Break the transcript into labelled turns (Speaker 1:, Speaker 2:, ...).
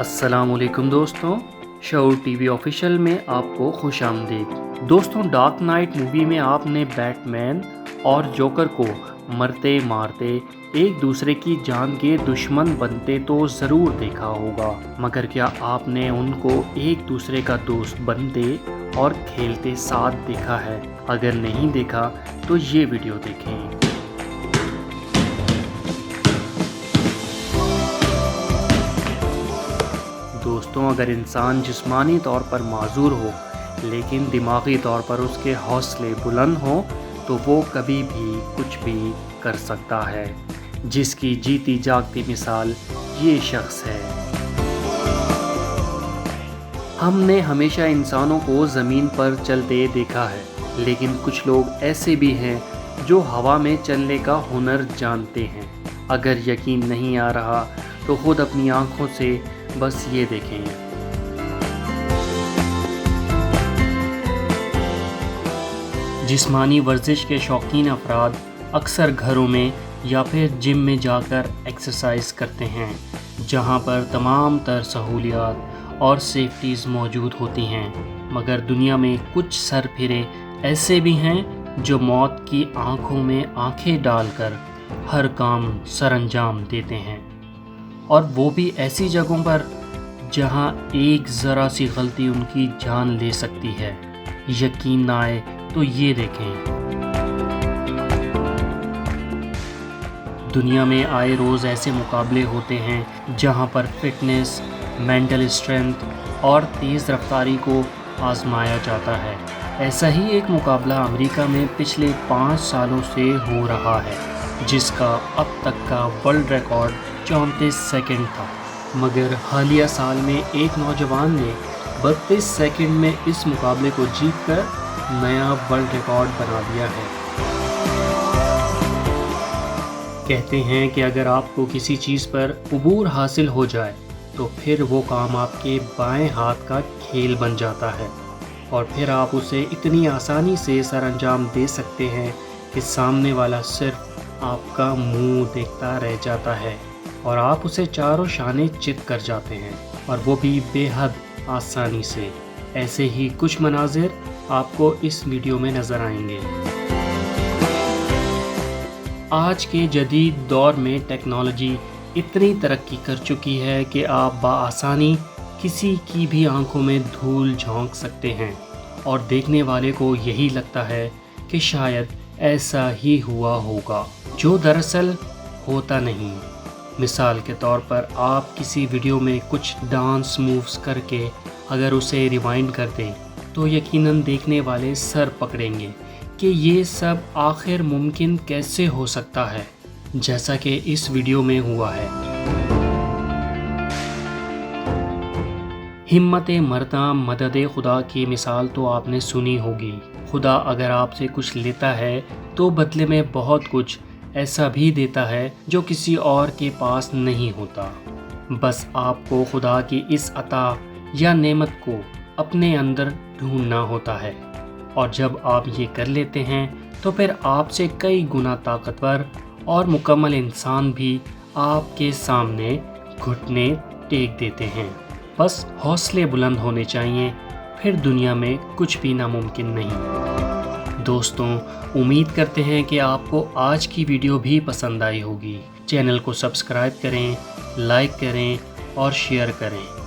Speaker 1: السلام علیکم دوستوں، شعور ٹی وی آفیشیل میں آپ کو خوش آمدید۔ دوستوں، ڈارک نائٹ مووی میں آپ نے بیٹ مین اور جوکر کو مرتے مارتے ایک دوسرے کی جان کے دشمن بنتے تو ضرور دیکھا ہوگا، مگر کیا آپ نے ان کو ایک دوسرے کا دوست بنتے اور کھیلتے ساتھ دیکھا ہے؟ اگر نہیں دیکھا تو یہ ویڈیو دیکھیں۔ دوستوں، اگر انسان جسمانی طور پر معذور ہو لیکن دماغی طور پر اس کے حوصلے بلند ہوں تو وہ کبھی بھی کچھ بھی کر سکتا ہے، جس کی جیتی جاگتی مثال یہ شخص ہے۔ ہم نے ہمیشہ انسانوں کو زمین پر چلتے دیکھا ہے، لیکن کچھ لوگ ایسے بھی ہیں جو ہوا میں چلنے کا ہنر جانتے ہیں۔ اگر یقین نہیں آ رہا تو خود اپنی آنکھوں سے بس یہ دیکھیں۔ جسمانی ورزش کے شوقین افراد اکثر گھروں میں یا پھر جم میں جا کر ایکسرسائز کرتے ہیں، جہاں پر تمام تر سہولیات اور سیفٹیز موجود ہوتی ہیں، مگر دنیا میں کچھ سر پھرے ایسے بھی ہیں جو موت کی آنکھوں میں آنکھیں ڈال کر ہر کام سر انجام دیتے ہیں، اور وہ بھی ایسی جگہوں پر جہاں ایک ذرا سی غلطی ان کی جان لے سکتی ہے۔ یقین نہ آئے تو یہ دیکھیں۔ دنیا میں آئے روز ایسے مقابلے ہوتے ہیں جہاں پر فٹنس، مینٹل اسٹرینتھ اور تیز رفتاری کو آزمایا جاتا ہے۔ ایسا ہی ایک مقابلہ امریکہ میں پچھلے 5 سالوں سے ہو رہا ہے، جس کا اب تک کا ورلڈ ریکارڈ 34 سیکنڈ تھا، مگر حالیہ سال میں ایک نوجوان نے 32 سیکنڈ میں اس مقابلے کو جیت کر نیا ورلڈ ریکارڈ بنا دیا ہے۔ کہتے ہیں کہ اگر آپ کو کسی چیز پر عبور حاصل ہو جائے تو پھر وہ کام آپ کے بائیں ہاتھ کا کھیل بن جاتا ہے، اور پھر آپ اسے اتنی آسانی سے سر انجام دے سکتے ہیں کہ سامنے والا صرف آپ کا منہ دیکھتا رہ جاتا ہے اور آپ اسے چاروں شانے چت کر جاتے ہیں، اور وہ بھی بے حد آسانی سے۔ ایسے ہی کچھ مناظر آپ کو اس ویڈیو میں نظر آئیں گے۔ آج کے جدید دور میں ٹیکنالوجی اتنی ترقی کر چکی ہے کہ آپ بآسانی کسی کی بھی آنکھوں میں دھول جھونک سکتے ہیں، اور دیکھنے والے کو یہی لگتا ہے کہ شاید ایسا ہی ہوا ہوگا، جو دراصل ہوتا نہیں۔ مثال کے طور پر آپ کسی ویڈیو میں کچھ ڈانس مووز کر کے اگر اسے ریوائنڈ کر دیں تو یقیناً دیکھنے والے سر پکڑیں گے کہ یہ سب آخر ممکن کیسے ہو سکتا ہے، جیسا کہ اس ویڈیو میں ہوا ہے۔ ہمت مرداں مدد خدا کی مثال تو آپ نے سنی ہوگی۔ خدا اگر آپ سے کچھ لیتا ہے تو بدلے میں بہت کچھ ایسا بھی دیتا ہے جو کسی اور کے پاس نہیں ہوتا۔ بس آپ کو خدا کی اس عطا یا نعمت کو اپنے اندر ڈھونڈنا ہوتا ہے، اور جب آپ یہ کر لیتے ہیں تو پھر آپ سے کئی گنا طاقتور اور مکمل انسان بھی آپ کے سامنے گھٹنے ٹیک دیتے ہیں۔ بس حوصلے بلند ہونے چاہیے، پھر دنیا میں کچھ بھی ناممکن نہیں۔ دوستوں، امید کرتے ہیں کہ آپ کو آج کی ویڈیو بھی پسند آئی ہوگی۔ چینل کو سبسکرائب کریں، لائک کریں اور شیئر کریں۔